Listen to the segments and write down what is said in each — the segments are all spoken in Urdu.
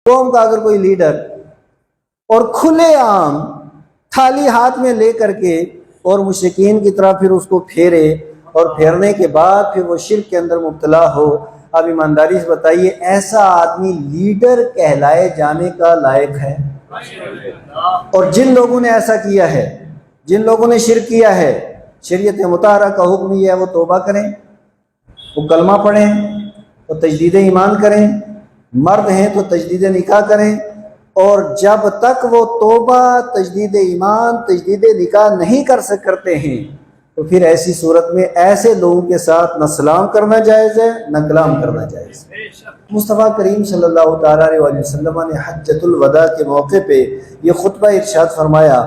قوم کا اگر کوئی لیڈر اور کھلے عام تھالی ہاتھ میں لے کر کے اور مشرکین کی طرح پھر اس کو پھیرے اور پھیرنے کے بعد پھر وہ شرک کے اندر مبتلا ہو، اب ایمانداری سے بتائیے ایسا آدمی لیڈر کہلائے جانے کا لائق ہے؟ اور جن لوگوں نے ایسا کیا ہے، جن لوگوں نے شرک کیا ہے، شریعت مطہرہ کا حکم یہ ہے وہ توبہ کریں، وہ کلمہ پڑھیں، وہ تجدید ایمان کریں، مرد ہیں تو تجدید نکاح کریں، اور جب تک وہ توبہ، تجدید ایمان، تجدید نکاح نہیں کرتے ہیں تو پھر ایسی صورت میں ایسے لوگوں کے ساتھ نہ سلام کرنا جائز ہے نہ کلام کرنا جائز ہے۔ مصطفیٰ کریم صلی اللہ تعالیٰ علیہ وسلم نے حجۃ الوداع کے موقع پہ یہ خطبہ ارشاد فرمایا،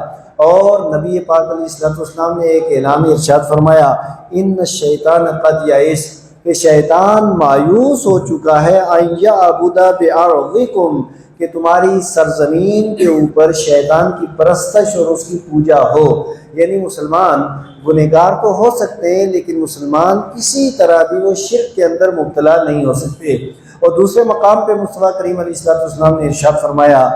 اور نبی پاک علیہ السلام نے ایک اعلان ارشاد فرمایا، ان الشیطان قد یئس، کہ شیطان مایوس ہو چکا ہے، ان یعبد بارضکم، کہ تمہاری سرزمین کے اوپر شیطان کی پرستش اور اس کی پوجا ہو۔ یعنی مسلمان گنہگار تو ہو سکتے ہیں لیکن مسلمان کسی طرح بھی وہ شرک کے اندر مبتلا نہیں ہو سکتے۔ اور دوسرے مقام پہ مصطفیٰ کریم علیہ السلام نے ارشاد فرمایا،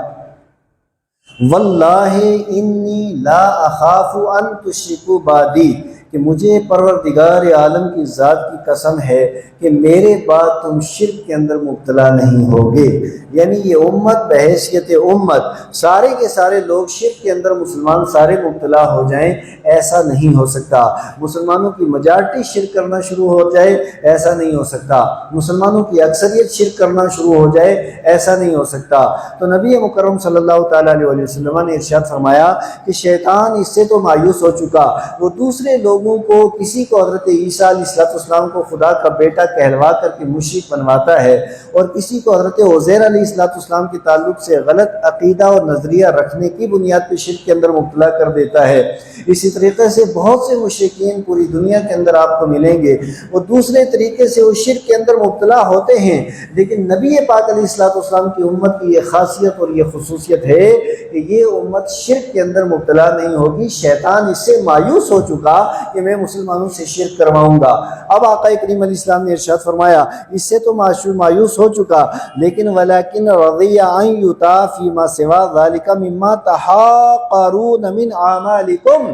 واللہ انی لا اخاف ان تشرکوا بعدی، کہ مجھے پروردگار عالم کی ذات کی قسم ہے کہ میرے بعد تم شرک کے اندر مبتلا نہیں ہوگے۔ یعنی یہ امت بحیثیت امت سارے کے سارے لوگ شرک کے اندر مسلمان سارے مبتلا ہو جائیں، ایسا نہیں ہو سکتا۔ مسلمانوں کی میجارٹی شرک کرنا شروع ہو جائے، ایسا نہیں ہو سکتا۔ مسلمانوں کی اکثریت شرک کرنا شروع ہو جائے، ایسا نہیں ہو سکتا۔ تو نبی مکرم صلی اللہ تعالیٰ علیہ وسلم نے ارشاد فرمایا کہ شیطان اس سے تو مایوس ہو چکا، وہ دوسرے لوگوں کو، کسی کو حضرت عیسیٰ علیہ السلام کو خدا کا بیٹا کہلوا کر کے مشرک بنواتا ہے، اور کسی کو حضرت عزیر علیہ السلام کے تعلق سے غلط عقیدہ اور نظریہ رکھنے کی بنیاد پہ شرک کے اندر مبتلا کر دیتا ہے۔ اسی طریقے سے بہت سے مشرکین پوری دنیا کے اندر آپ کو ملیں گے، وہ دوسرے طریقے سے وہ شرک کے اندر مبتلا ہوتے ہیں، لیکن نبی پاک علیہ السلام کی امت کی یہ خاصیت اور یہ خصوصیت ہے کہ یہ امت شرک کے اندر مبتلا نہیں ہوگی۔ شیطان اس سے مایوس ہو چکا کہ میں مسلمانوں سے شرک کرواؤں گا۔ اب آقا کریم علیہ السلام نے ارشاد فرمایا اس سے تو مایوس ہو چکا، لیکن ولیکن رضی ان یطاع فیما سوا ذلک مما تحاقرون من اعمالکم،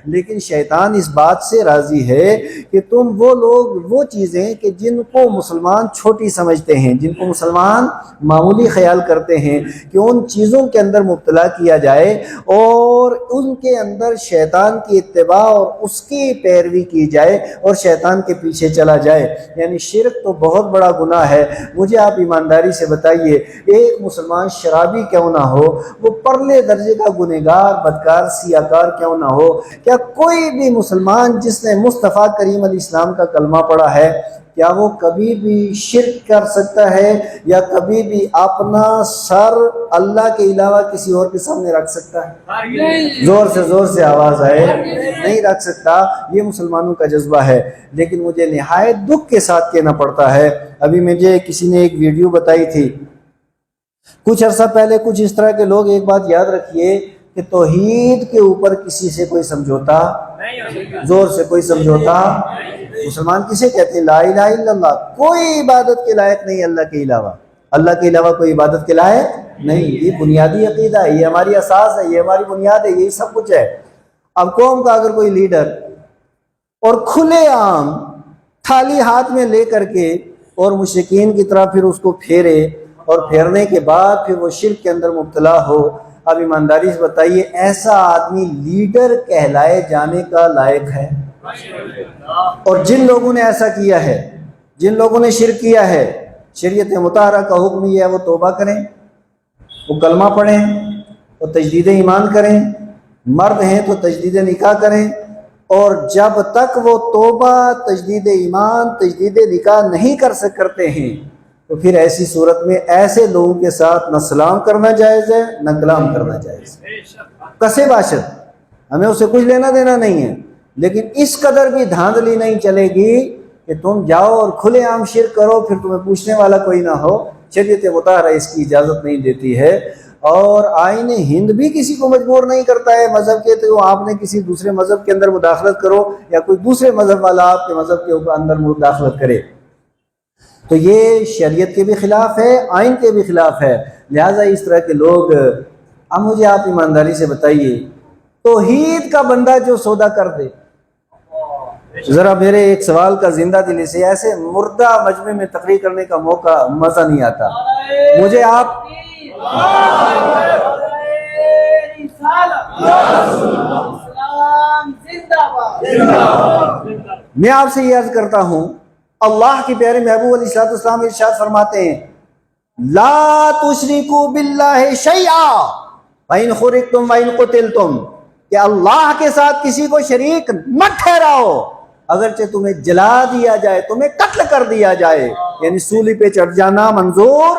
لیکن شیطان اس بات سے راضی ہے کہ تم وہ لوگ، وہ چیزیں کہ جن کو مسلمان چھوٹی سمجھتے ہیں، جن کو مسلمان معمولی خیال کرتے ہیں، کہ ان چیزوں کے اندر مبتلا کیا جائے اور ان کے اندر شیطان کی اتباع اور اس کی پیروی کی جائے اور شیطان کے پیچھے چلا جائے۔ یعنی شرک تو بہت بڑا گناہ ہے۔ مجھے آپ ایمانداری سے بتائیے، ایک مسلمان شرابی کیوں نہ ہو، وہ پرلے درجے کا گنہگار، بدکار، سیاکار کیوں نہ ہو، کیا کوئی بھی مسلمان جس نے مصطفیٰ کریم علیہ السلام کا کلمہ پڑھا ہے، کیا وہ کبھی بھی شرک کر سکتا ہے یا کبھی بھی اپنا سر اللہ کے علاوہ کسی اور کے سامنے رکھ سکتا ہے؟ زور سے آواز آئے، نہیں رکھ سکتا۔ یہ مسلمانوں کا جذبہ ہے، لیکن مجھے نہایت دکھ کے ساتھ کہنا پڑتا ہے۔ ابھی مجھے کسی نے ایک ویڈیو بتائی تھی کچھ عرصہ پہلے، کچھ اس طرح کے لوگ، ایک بات یاد رکھیے کہ توحید کے اوپر کسی سے کوئی سمجھوتا، زور سے کوئی سمجھوتا، مسلمان کسے کہتے ہیں؟ لا الہ الا اللہ، کوئی عبادت کے لائق نہیں اللہ کے علاوہ، اللہ کے علاوہ کوئی عبادت کے لائق نہیں۔ یہ بنیادی عقیدہ ہے، یہ ہماری اساس ہے، یہ ہماری بنیاد ہے، یہی سب کچھ ہے۔ اب قوم کا اگر کوئی لیڈر اور کھلے عام تھالی ہاتھ میں لے کر کے اور مشرکین کی طرح پھر اس کو پھیرے اور پھیرنے کے بعد پھر وہ شرک کے اندر مبتلا ہو، اب ایمانداری سے بتائیے ایسا آدمی لیڈر کہلائے جانے کا لائق ہے؟ اور جن لوگوں نے ایسا کیا ہے، جن لوگوں نے شرک کیا ہے، شریعت مطہرہ کا حکم یہ ہے وہ توبہ کریں، وہ کلمہ پڑھیں، وہ تجدید ایمان کریں، مرد ہیں تو تجدید نکاح کریں، اور جب تک وہ توبہ، تجدید ایمان، تجدید نکاح نہیں کرتے ہیں تو پھر ایسی صورت میں ایسے لوگوں کے ساتھ نہ سلام کرنا جائز ہے نہ کلام کرنا جائز ہے۔ کسے باشد، ہمیں اسے کچھ لینا دینا نہیں ہے، لیکن اس قدر بھی دھاندلی نہیں چلے گی کہ تم جاؤ اور کھلے عام شرک کرو، پھر تمہیں پوچھنے والا کوئی نہ ہو۔ شریعت مطہرہ اس کی اجازت نہیں دیتی ہے، اور آئین ہند بھی کسی کو مجبور نہیں کرتا ہے مذہب کے تو آپ نے کسی دوسرے مذہب کے اندر مداخلت کرو یا کوئی دوسرے مذہب والا آپ کے مذہب کے اندر مداخلت کرے، تو یہ شریعت کے بھی خلاف ہے، آئین کے بھی خلاف ہے۔ لہٰذا اس طرح کے لوگ، اب مجھے آپ ایمانداری سے بتائیے، توحید کا بندہ جو سودا کر دے، ذرا میرے ایک سوال کا زندہ دلی سے، ایسے مردہ مجمع میں تقریر کرنے کا موقع مزہ نہیں آتا مجھے۔ آپ میں آپ سے یہ عرض کرتا ہوں، اللہ کے پیارے محبوب علیہ السلام ارشاد فرماتے ہیں لا تشرکوا باللہ شیئا وَإِنْ خُرِجْتُمْ وَإِنْ قُتِلْتُمْ، کہ اللہ کے ساتھ کسی کو شریک مت ٹھہراؤ، اگرچہ تمہیں جلا دیا جائے، تمہیں قتل کر دیا جائے، یعنی سولی پہ چڑھ جانا منظور،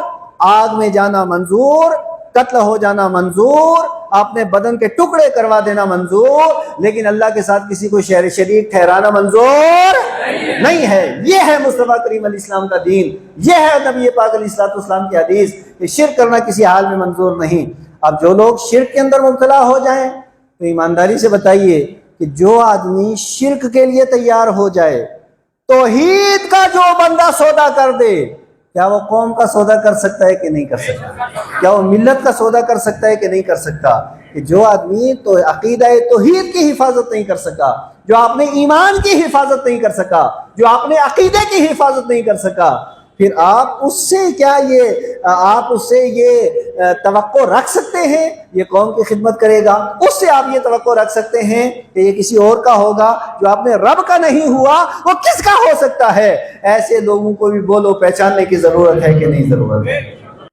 آگ میں جانا منظور، قتل ہو جانا منظور، اپنے بدن کے ٹکڑے کروا دینا منظور، لیکن اللہ کے ساتھ کسی کو شریک ٹھہرانا منظور نہیں ہے۔ یہ ہے مصطفیٰ کریم علیہ السلام کا دین، یہ ہے نبی پاک علیہ السلام کی حدیث کہ شرک کرنا کسی حال میں منظور نہیں۔ اب جو لوگ شرک کے اندر مبتلا ہو جائیں تو ایمانداری سے بتائیے کہ جو آدمی شرک کے لیے تیار ہو جائے، توحید کا جو بندہ سودا کر دے، کیا وہ قوم کا سودا کر سکتا ہے کہ نہیں کر سکتا؟ کیا وہ ملت کا سودا کر سکتا ہے کہ نہیں کر سکتا؟ کہ جو آدمی تو عقیدہ توحید کی حفاظت نہیں کر سکا، جو اپنے ایمان کی حفاظت نہیں کر سکا، جو اپنے عقیدے کی حفاظت نہیں کر سکا، پھر آپ اس سے کیا یہ توقع رکھ سکتے ہیں یہ قوم کی خدمت کرے گا؟ اس سے آپ یہ توقع رکھ سکتے ہیں کہ یہ کسی اور کا ہوگا؟ جو اپنے رب کا نہیں ہوا وہ کس کا ہو سکتا ہے؟ ایسے لوگوں کو بھی بولو، پہچاننے کی ضرورت ہے کہ نہیں ضرورت ہے؟